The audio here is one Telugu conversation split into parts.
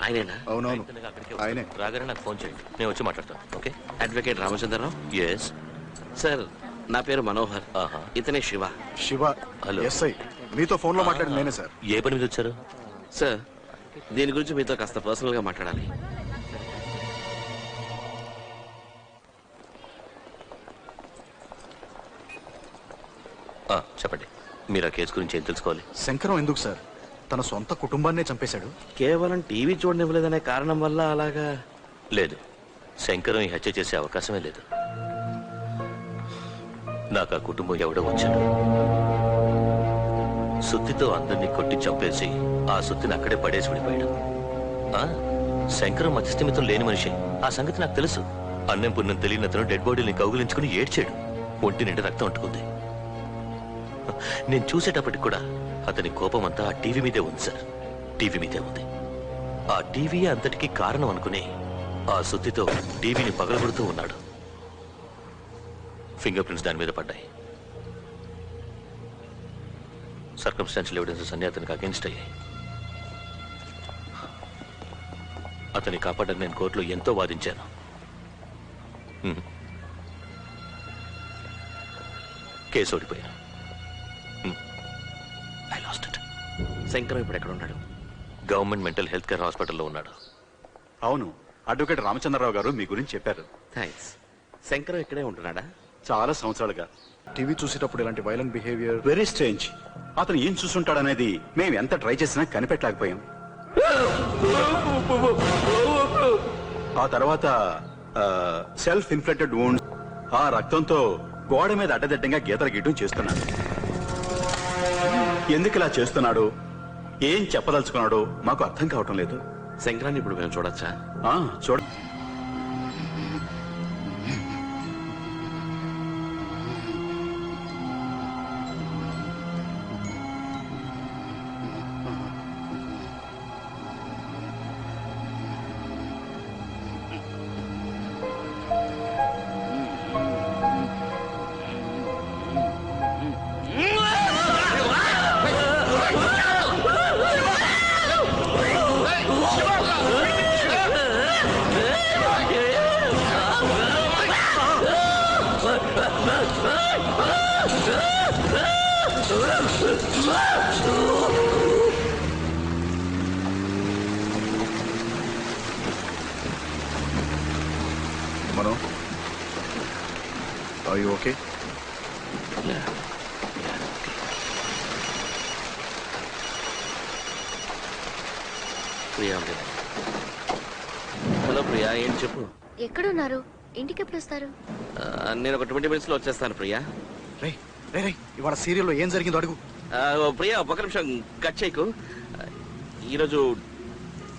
ఆయనేనా? అవునవును ఆయనే. రాగానే నాకు ఫోన్ చేయండి, నేను వచ్చి మాట్లాడతాను. Okay. Advocate Ramachandrarao. Yes sir నా పేరు మనోహర్. ఇతనే శివ. శివ. హలో. ఎస్ఐ మీతో ఫోన్ లో మాట్లాడింది నేనే సార్. ఏ పని మీద వచ్చారు? సార్ దీని గురించి మీతో కాస్త పర్సనల్ గా మాట్లాడాలి. చెప్పండి, మీరు ఆ కేసు గురించి ఏం తెలుసుకోవాలి? శంకరం ఎందుకు సార్ తన సొంత కుటుంబాన్నే చంపేశాడు? కేవలం టీవీ చూడనివ్వలేదనే కారణం వల్ల అలాగా? లేదు, శంకరం ఈ హత్య చేసే అవకాశమే లేదు. నాకు ఆ కుటుంబం ఎవడో వచ్చాడు, సుత్తితో అందరినీ కొట్టి చంపేసి ఆ సుత్తిని అక్కడే పడేసి విడిపోయాడు. శంకరం మధ్యస్థిమితం లేని మనిషి, ఆ సంగతి నాకు తెలుసు. అన్నం పుణ్యం తెలియని అతను డెడ్ బాడీని కౌగిలించుకుని ఏడ్చాడు. ఒంటి నిండా రక్తం అంటుకుంది. నేను చూసేటప్పటికి కూడా అతని కోపం అంతా ఆ టీవీ మీదే ఉంది సార్. టీవీ మీదే ఉంది. ఆ టీవీ అంతటికీ కారణం అనుకుని ఆ సుత్తితో టీవీని పగలగొడుతూ ఉన్నాడు. ఫింగర్ ప్రింట్స్ దాని మీద పడ్డాయి. సర్కమ్స్టాన్షియల్ ఎవిడెన్సెస్ అన్ని అతనికి అగెన్స్ట్ అయ్యాయి. అతన్ని కాపాడని నేను కోర్టులో ఎంతో వాదించాను. కేసు ఓడిపోయాను. I lost it. శంకరం ఇప్పుడు ఎక్కడ ఉన్నాడు? గవర్నమెంట్ మెంటల్ హెల్త్ కేర్ హాస్పిటల్లో ఉన్నాడు. అవును, అడ్వకేట్ రామచంద్రరావు గారు మీ గురించి చెప్పారు. థ్యాంక్స్. శంకరం ఇక్కడే ఉంటున్నాడా? చాలా సంవత్సరాలుగా. టీవీ చూసేటప్పుడు ఇలాంటి వైలెంట్ బిహేవియర్. Very strange. అతను ఏం చూసుంటాడనేది మేము ఎంత ట్రై చేసినా కనిపెట్టలేకపోయాం. ఆ తర్వాత సెల్ఫ్ ఇన్ఫ్లెక్టెడ్ వూండ్స్, ఆ రక్తంతో గోడ మీద అడ్డదిడ్డంగా గీతలు గీయటం చేస్తున్నాడు. ఎందుకు ఇలా చేస్తున్నాడు, ఏం చెప్పదలుచుకున్నాడో మాకు అర్థం కావటం లేదు. శంకరాన్ని ఇప్పుడు మేము చూడొచ్చా? చూడ. Mano, are you okay? Yeah. Priya, hello Priya, ఏంటి చెప్పు. ఎక్కడున్నారు? ఇంటికి ఎప్పుడు వస్తారు? నేను ఒక 20 minutes లో వచ్చేస్తాను ప్రియా. రే రే రే, ఇవాళ సీరియల్లో ఏం జరిగిందో అడుగు. ప్రియా ఒక నిమిషం కట్ చేయకు. ఈరోజు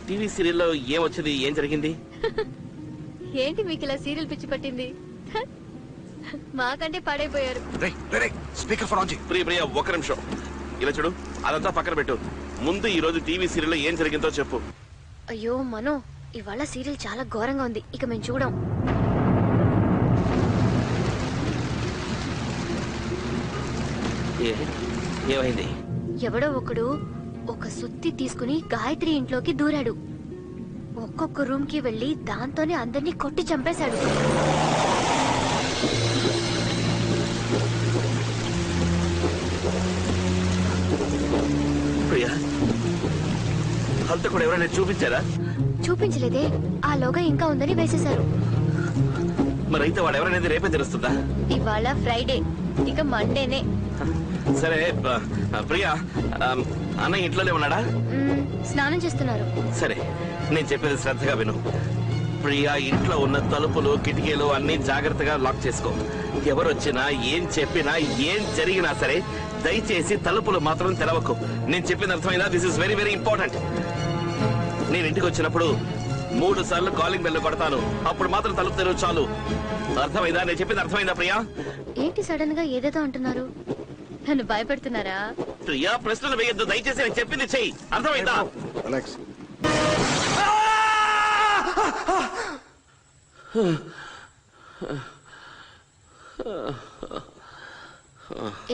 టీవీ సీరియల్లో ఏం వచ్చింది, ఏం జరిగింది? ఏంటి మీకు ఇలా సీరియల్ పిచ్చి పట్టింది? మాకంటే పాడైపోయారు. రే రే రే, స్పీకర్ ఫోన్ ఆన్ చేయి. ప్రియా ఒక నిమిషం ఇలా చూడు, అదంతా పక్కన పెట్టు. ముందు ఈ రోజు టీవీ సీరియల్లో ఏం జరిగిందో చెప్పు. అయ్యో మనో, ఇవాళ సీరియల్ చాలా ఘోరంగా ఉంది, ఇక మేము చూడం. ఏమైంది? ఎవడో ఒకడు ఒక సుత్తి తీసుకుని గాయత్రి ఇంట్లోకి దూరాడు. ఒక్కొక్క రూమ్ కి వెళ్లి దాంతోనే అందరినీ కొట్టి చంపేశాడు. ప్రియా, అంత కూడా ఎవరైనా చూపించారా? చూపించలేదే, ఆ లోగా ఇంకా ఉందని వేసేశారు. మరైతే వాడు ఎవరనేది రేపే తెలుస్తుందా? ఇవాళ ఫ్రైడే, ఇక మండేనే. సరే ప్రియా, అన్నయ్య ఇంట్లోనే ఉన్నాడా? స్నానం చేస్తున్నారు. సరే, నేను చెప్పేది శ్రద్ధగా విను. ప్రియా, ఇంట్లో ఉన్న తలుపులు కిటికీలు అన్ని జాగ్రత్తగా లాక్ చేసుకో. ఎవరొచ్చినా ఏం చెప్పినా ఏం జరిగినా సరే దయచేసి తలుపులు మాత్రం తెరవకు. నేను చెప్పింది అర్థమైందా? This is very very important. నేను ఇంటికి వచ్చినప్పుడు 3 సార్లు కాలింగ్ బెల్ కొడతాను, అప్పుడు మాత్రం తలుపు తెరవు చాలు. అర్థమైందా? నేను చెప్పింది అర్థమైందా ప్రియా? ఏంటి సడన్ గా ఏదేదో అంటున్నారు? నన్ను భయపెడుతున్నారా? ప్రియా, ప్రశ్నలు వేయద్దు దయచేసి, నేను చెప్పింది చెయ్యి. అర్థమైందా? రిలాక్స్.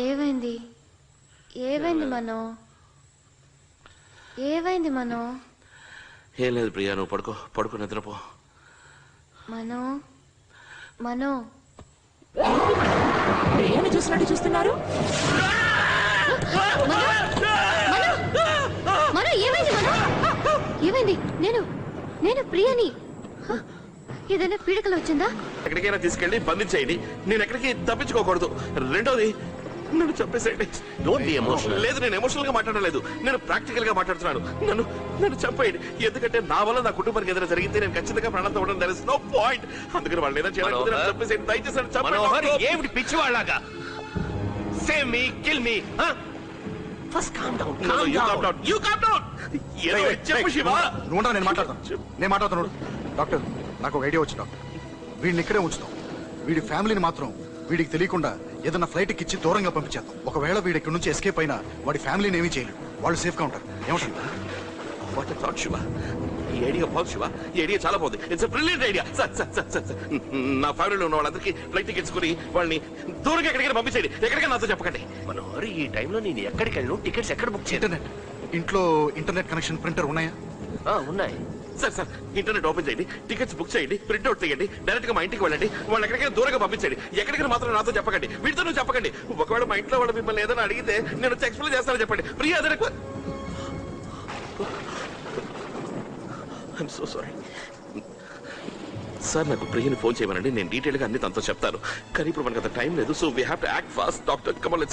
ఏమైంది? ఏమైంది మనో? ఏమైంది మనో? ఏం లేదు ప్రియా, నువ్వు పడుకో నిద్రపో. మనో మనో ప్రియాని చూసినట్టు చూస్తున్నారు. మనో ఏమైంది? ఏమైంది? నేను ప్రియని. ఏదైనా పీడకలు వచ్చిందా? ఎక్కడికైనా తీసుకెళ్ళి బంధించేయండి. నేను ఎక్కడికి తప్పించుకోకూడదు. రెండోది, నన్ను చంపేసేయండి. Don't be emotional. లేదు, నేను ఎమోషనల్ గా మాట్లాడలేదు, నేను ప్రాక్టికల్ గా మాట్లాడుతున్నాను. నన్ను చంపేయండి. ఎందుకంటే నా వల్ల నా కుటుంబానికి ఏదైనా జరిగితే నేను ఖచ్చితంగా ప్రాణంతో ఉండడం దర్ ఇస్ నో పాయింట్. అందుకని వాళ్ళు ఏదైనా చేయాలంటే నన్ను చంపేసేయండి. దయచేసి నన్ను మనోహర్, చంపేయండి. ఏమిటి పిచ్చివాళ్ళగా? Save me, kill me. First calm down. You calm down. ఏదో చెప్పు శివ. నువ్వు ఉండరా, నేను మాట్లాడతాను. డాక్టర్, నాకు ఒక ఐడియా వచ్చి డాక్టర్, వీడిని ఇక్కడే ఉంచుతాం. వీడి ఫ్యామిలీని మాత్రం వీడికి తెలియకుండా ఏదైనా ఫ్లైట్ ఇచ్చి దూరంగా పంపించేద్దాం. ఒకవేళ వీడి ఇక్కడ నుంచి ఎస్కేప్ అయినా వాడి ఫ్యామిలీని ఏమీ చేయలేడు. వాళ్ళు సేఫ్ గా ఉంటారు. ఏమంటారు? What a thought, Shiva. ఈ ఐడియా బాగుంది శివ. ఈ ఐడియా చాలా బాగుంది. It's brilliant idea. సార్ నా ఫ్యామిలీలో ఉన్న వాళ్ళందరికీ ఫ్లైట్ టికెట్స్ కొని వాళ్ళని దూరంగా ఎక్కడికైనా పంపించండి. ఎక్కడికైనా నాతో చెప్పకండి. మనోహర్, ఈ టైంలో నేను ఎక్కడికి వెళ్ళను? టికెట్స్ ఎక్కడ బుక్ చేయాలి? ఇంట్లో ఇంటర్నెట్ కనెక్షన్, ప్రింటర్ ఉన్నాయా? ఉన్నాయి. సార్ ఇంటర్నెట్ ఓపెన్ చేయండి, టికెట్స్ బుక్ చేయండి, ప్రింట్ అవుట్ తీయండి, డైరెక్ట్ గా మా ఇంటికి వెళ్ళండి. వాళ్ళు ఎక్కడికైనా దూరంగా పంపించండి. ఎక్కడికైనా మాత్రం నాతో చెప్పకండి. వీటితో నువ్వు చెప్పకండి. ఒకవేళ మా ఇంట్లో వాళ్ళు మిమ్మల్ని ఏదైనా అడిగితే నేను వచ్చి ఎక్స్ప్లెయిన్ చేస్తానని చెప్పండి. ప్రియా, అదే ఐఎమ్ సో సారీ సార్. నాకు ప్రియని ఫోన్ చేయమనండి, నేను డీటెయిల్ గా అన్ని తనతో చెప్తాను. కానీ ఇప్పుడు మనకు అంత టైం లేదు. So we have to act fast. Doctor, come on,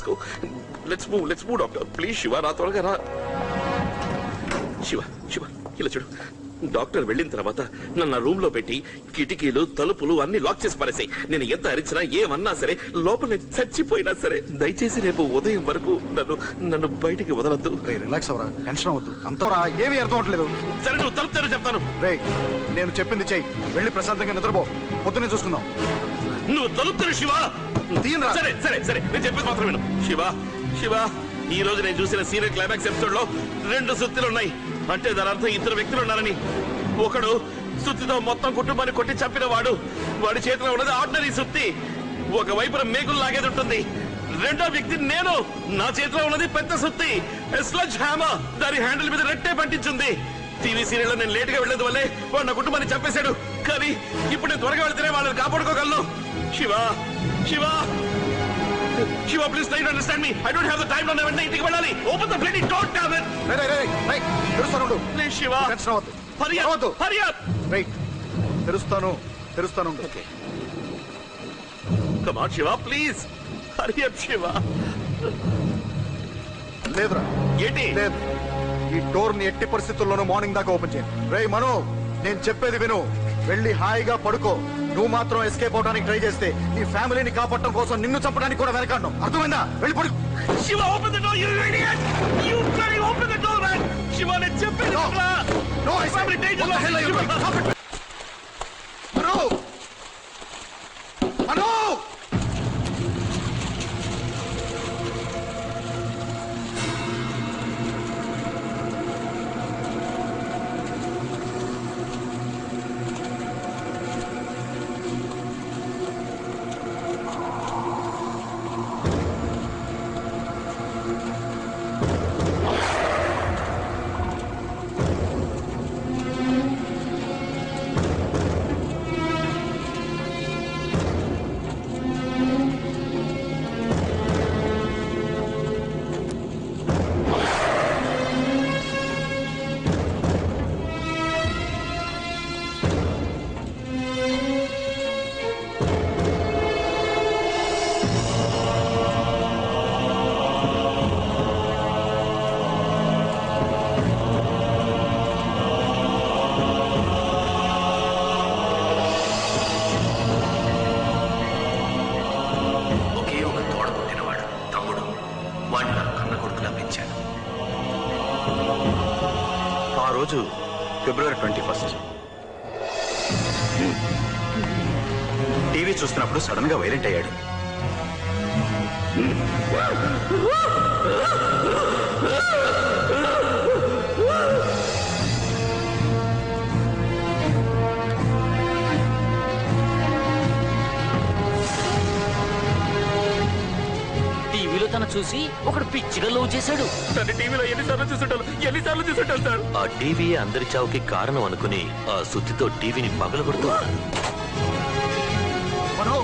let's move doctor. Please Shiva, నా త్వరగా రా. శివ ఇలా చూడు, డాక్టర్ వెళ్ళిన తర్వాత నన్ను రూమ్ లో పెట్టి కిటికీలు తలుపులు అన్ని లాక్ చేసి పారేసాయి. నేను ఎంత అరిచినా ఏమన్నా సరే లోపల నేను చచ్చిపోయినా సరే దయచేసి రేపు ఉదయం వరకు నన్ను బయటికి వదలద్దు. రిలాక్స్ అవరా, టెన్షన్ అవ్వద్దు. అంతవరా ఏమీ అర్థం అవట్లేదు. సరే, నువ్వు తలుపు తెరు చెప్తాను. రే, నేను చెప్పింది చెయ్యి. వెళ్ళి ప్రశాంతంగా నిద్రపో. పొద్దున్నే చూసుకుందాం. నువ్వు తలుపు తెరు శివ. తీయనురా. సరే నేను చెప్పేది మాత్రం విను. శివ, ఈ రోజు నేను చూసిన సీరియల్ క్లైమాక్స్ ఎపిసోడ్ లో 2 సుత్తులు ఉన్నాయి. అంటే దాని అర్థం 2 వ్యక్తులు ఉన్నారని. ఒకడు సుత్తితో మొత్తం కుటుంబాన్ని కొట్టి చంపిన వాడి చేతిలో ఉన్నది ఆర్డినరీ సుత్తి. ఒకవైపున మేకులు లాగేది ఉంటుంది. రెండో వ్యక్తి నేను. నా చేతిలో ఉన్నది పెద్ద సుత్తి, స్లడ్జ్ హ్యామర్. దాని హ్యాండిల్ మీద రెట్టే పట్టించింది. టీవీ సీరియల్ లో నేను లేట్ గా వెళ్లేదు వల్లే వాడు నా కుటుంబాన్ని చంపేశాడు. కానీ ఇప్పుడు నేను త్వరగా వెళ్తేనే వాళ్ళని కాపాడుకోగలను. Shiva, please try to understand me. I don't have the time. నన్ను వెంటనే ఇంటికి వెళ్ళాలి. Open the bloody door, damn it. రే, తెరుస్తాను. Please, Shiva. టెన్షన్ అవ్వద్దు. Hurry up. రేయ్, తెరుస్తాను. Okay. Come on, Shiva, please. Hurry up, Shiva. లేదురా, ఏంటి? లేదు. ఈ డోర్ ని ఎట్టి పరిస్థితుల్లోనూ మార్నింగ్ దాకా ఓపెన్ చేయండి. రేయ్ మనో, నేను చెప్పేది విను. వెళ్ళి హాయిగా పడుకో. నువ్వు మాత్రం ఎస్కేప్ అవడానికి ట్రై చేస్తే నీ ఫ్యామిలీని కాపాడటం కోసం నిన్ను చంపడానికి కూడా వెనకాడను. అర్థమైందా? వెళ్ళి పడుకో. Shiva, open the door, you idiot. You bloody open the door, man. Shiva, నేను చెప్పేది వినరా? No, I Family danger. What the hell are you doing? Stop it. Mano! రోజు ఫిబ్రవరి 21. టీవీ చూస్తున్నప్పుడు సడన్ గా వైలెంట్ అయ్యాడు. టీవీలో తన చూసి ఒకడు పిచ్చిగా లవ్ చేశాడు. నన్ను టీవీలో ఎన్నిసార్లు చూసుంటాను సార్. ఆ టీవీ అందరి చావుకి కారణం అనుకుని ఆ సుత్తితో టీవీని పగలగొడుతూ మనో